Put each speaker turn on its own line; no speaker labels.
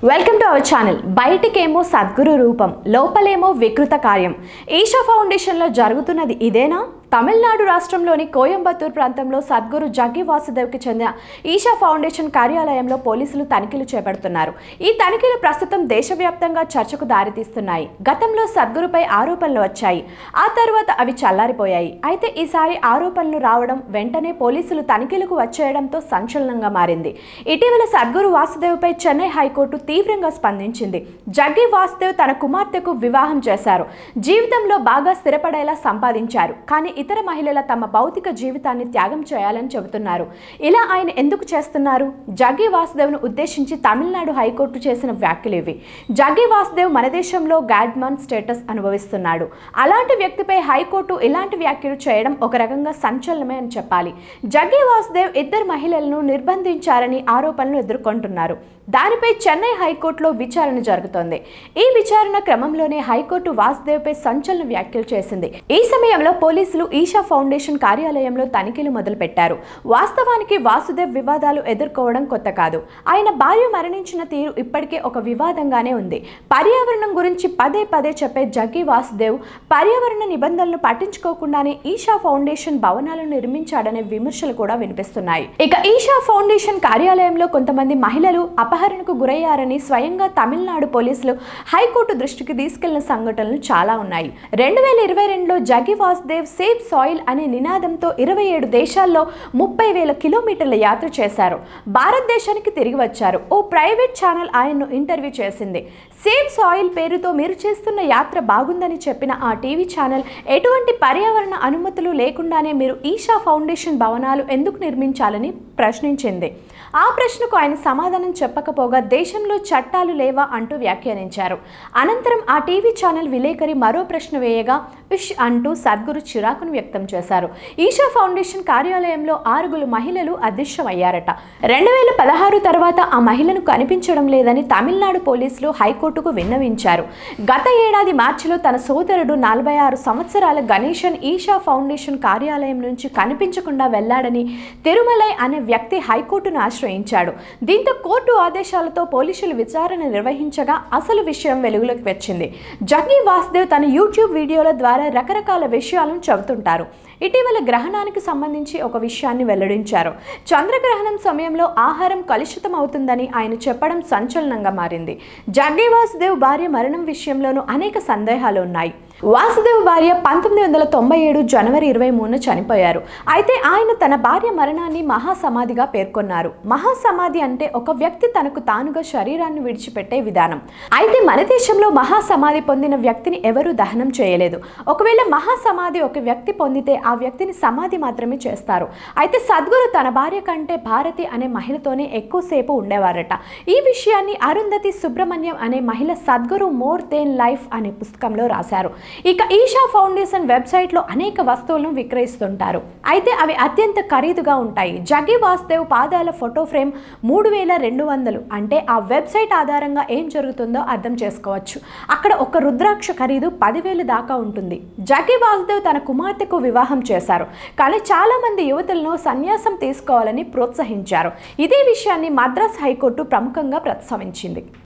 Welcome to our channel. బయటికేమో సద్గురు రూపం, లోపలేమో వికృత కార్యం. ఈషా ఫౌండేషన్లో జరుగుతున్నది ఇదేనా? తమిళనాడు రాష్ట్రంలోని కోయంబత్తూర్ ప్రాంతంలో సద్గురు జగ్గి వాసుదేవ్కి చెందిన ఈషా ఫౌండేషన్ కార్యాలయంలో పోలీసులు తనిఖీలు చేపడుతున్నారు. ఈ తనిఖీలు ప్రస్తుతం దేశవ్యాప్తంగా చర్చకు దారితీస్తున్నాయి. గతంలో సద్గురుపై ఆరోపణలు వచ్చాయి, ఆ తర్వాత అవి చల్లారిపోయాయి. అయితే ఈసారి ఆరోపణలు రావడం వెంటనే పోలీసులు తనిఖీలకు వచ్చేయడంతో సంచలనంగా మారింది. ఇటీవల సద్గురు వాసుదేవ్పై చెన్నై హైకోర్టు తీవ్రంగా స్పందించింది. జగ్గి వాసుదేవ్ తన కుమార్తెకు వివాహం చేశారు, జీవితంలో బాగా స్థిరపడేలా సంపాదించారు. కానీ ఇతర మహిళల తమ భౌతిక జీవితాన్ని త్యాగం చేయాలని చెబుతున్నారు. ఇలా ఆయన ఎందుకు చేస్తున్నారు? జగ్గి వాసుదేవ్ను ఉద్దేశించి తమిళనాడు హైకోర్టు చేసిన వ్యాఖ్యలు ఇవి. జగ్గి వాసుదేవ్ మన దేశంలో గాడ్మన్ స్టేటస్ అనుభవిస్తున్నాడు. అలాంటి వ్యక్తిపై హైకోర్టు ఇలాంటి వ్యాఖ్యలు చేయడం ఒక రకంగా సంచలనమే అని చెప్పాలి. జగ్గి వాసుదేవ్ ఇద్దరు మహిళలను నిర్బంధించారని ఆరోపణలు ఎదుర్కొంటున్నారు. దానిపై చెన్నై హైకోర్టులో విచారణ జరుగుతోంది. ఈ విచారణ క్రమంలోనే హైకోర్టు వాసుదేవ్పై సంచలన వ్యాఖ్యలు చేసింది. ఈ సమయంలో పోలీసులు ఈషా ఫౌండేషన్ కార్యాలయంలో తనిఖీలు మొదలుపెట్టారు. వాస్తవానికి వాసుదేవ్ వివాదాలు ఎదుర్కోవడం కొత్త కాదు. ఆయన భార్య మరణించిన తీరు ఇప్పటికే ఒక వివాదంగానే ఉంది. పర్యావరణం గురించి పదే పదే చెప్పే జగ్గి వాసుదేవ్ పర్యావరణ నిబంధనలు పట్టించుకోకుండానే ఈషా ఫౌండేషన్ భవనాలను నిర్మించాడనే విమర్శలు కూడా వినిపిస్తున్నాయి. ఇక ఈషా ఫౌండేషన్ కార్యాలయంలో కొంతమంది మహిళలు అపహరణకు గురయ్యారని స్వయంగా తమిళనాడు పోలీసులు హైకోర్టు దృష్టికి తీసుకెళ్లిన సంఘటనలు చాలా ఉన్నాయి. 2022లో జగ్గి వాసుదేవ్ సేవ్ సాయిల్ అనే నినాదంతో 27 దేశాల్లో 30,000 కిలోమీటర్ల యాత్ర చేశారు. భారతదేశానికి తిరిగి వచ్చారు. ఓ ప్రైవేట్ ఛానల్ ఆయన్ను ఇంటర్వ్యూ చేసింది. సేవ్ సాయిల్ పేరుతో మీరు చేస్తున్న యాత్ర బాగుందని చెప్పిన ఆ టీవీ ఛానల్ ఎటువంటి పర్యావరణ అనుమతులు లేకుండానే మీరు ఈషా ఫౌండేషన్ భవనాలు ఎందుకు నిర్మించాలని ప్రశ్నించింది. ఆ ప్రశ్నకు ఆయన సమాధానం చెప్పకపోగా దేశంలో చట్టాలు లేవా అంటూ వ్యాఖ్యానించారు. అనంతరం ఆ టీవీ ఛానల్ విలేకరి మరో ప్రశ్న వేయగా ఇష్ అంటూ సద్గురు చిరాకును వ్యక్తం చేశారు. ఈషా ఫౌండేషన్ కార్యాలయంలో 6 మహిళలు అదృశ్యమయ్యారట. 2016 తర్వాత ఆ మహిళను కనిపించడం లేదని తమిళనాడు పోలీసులు హైకోర్టుకు విన్నవించారు. గత ఏడాది మార్చిలో తన సోదరుడు 46 సంవత్సరాల గణేశన్ ఈషా ఫౌండేషన్ కార్యాలయం నుంచి కనిపించకుండా వెళ్లాడని తిరుమలై అనే వ్యక్తి హైకోర్టును ఆశ్రయించాడు. దీంతో కోర్టు ఆదేశాలతో పోలీసులు విచారణ నిర్వహించగా అసలు విషయం వెలుగులోకి వచ్చింది. జగ్గి వాసుదేవ్ తన యూట్యూబ్ వీడియోల ద్వారా రకరకాల విషయాలను చెబుతుంటారు. ఇటీవల గ్రహణానికి సంబంధించి ఒక విషయాన్ని వెల్లడించారు. చంద్రగ్రహణం సమయంలో ఆహారం కలుషితం అవుతుందని ఆయన చెప్పడం సంచలనంగా మారింది. జగ్గి వాసుదేవ్ భార్య మరణం విషయంలోనూ అనేక సందేహాలు ఉన్నాయి. వాసుదేవ్ భార్య 1997 జనవరి 23న చనిపోయారు. అయితే ఆయన తన భార్య మరణాన్ని మహాసమాధిగా పేర్కొన్నారు. మహాసమాధి అంటే ఒక వ్యక్తి తనకు తానుగా శరీరాన్ని విడిచిపెట్టే విధానం. అయితే మన దేశంలో మహాసమాధి పొందిన వ్యక్తిని ఎవరూ దహనం చేయలేదు. ఒకవేళ మహాసమాధి ఒక వ్యక్తి పొందితే ఆ వ్యక్తిని సమాధి మాత్రమే చేస్తారు. అయితే సద్గురు తన భార్య కంటే భారతి అనే మహిళతోనే ఎక్కువసేపు ఉండేవారట. ఈ విషయాన్ని అరుంధతి సుబ్రహ్మణ్యం అనే మహిళ సద్గురు మోర్ దెన్ లైఫ్ అనే పుస్తకంలో రాశారు. ఇక ఈషా ఫౌండేషన్ వెబ్సైట్లో అనేక వస్తువులను విక్రయిస్తుంటారు. అయితే అవి అత్యంత ఖరీదుగా ఉంటాయి. జగ్గి వాసుదేవ్ పాదాల ఫోటో ఫ్రేమ్ 3,200. అంటే ఆ వెబ్సైట్ ఆధారంగా ఏం జరుగుతుందో అర్థం చేసుకోవచ్చు. అక్కడ ఒక రుద్రాక్ష ఖరీదు 10,000 దాకా ఉంటుంది. జగ్గి వాసుదేవ్ తన కుమార్తెకు వివాహం చేశారు, కానీ చాలా మంది యువతులను సన్యాసం తీసుకోవాలని ప్రోత్సహించారు. ఇదే విషయాన్ని మద్రాస్ హైకోర్టు ప్రముఖంగా ప్రస్తావించింది.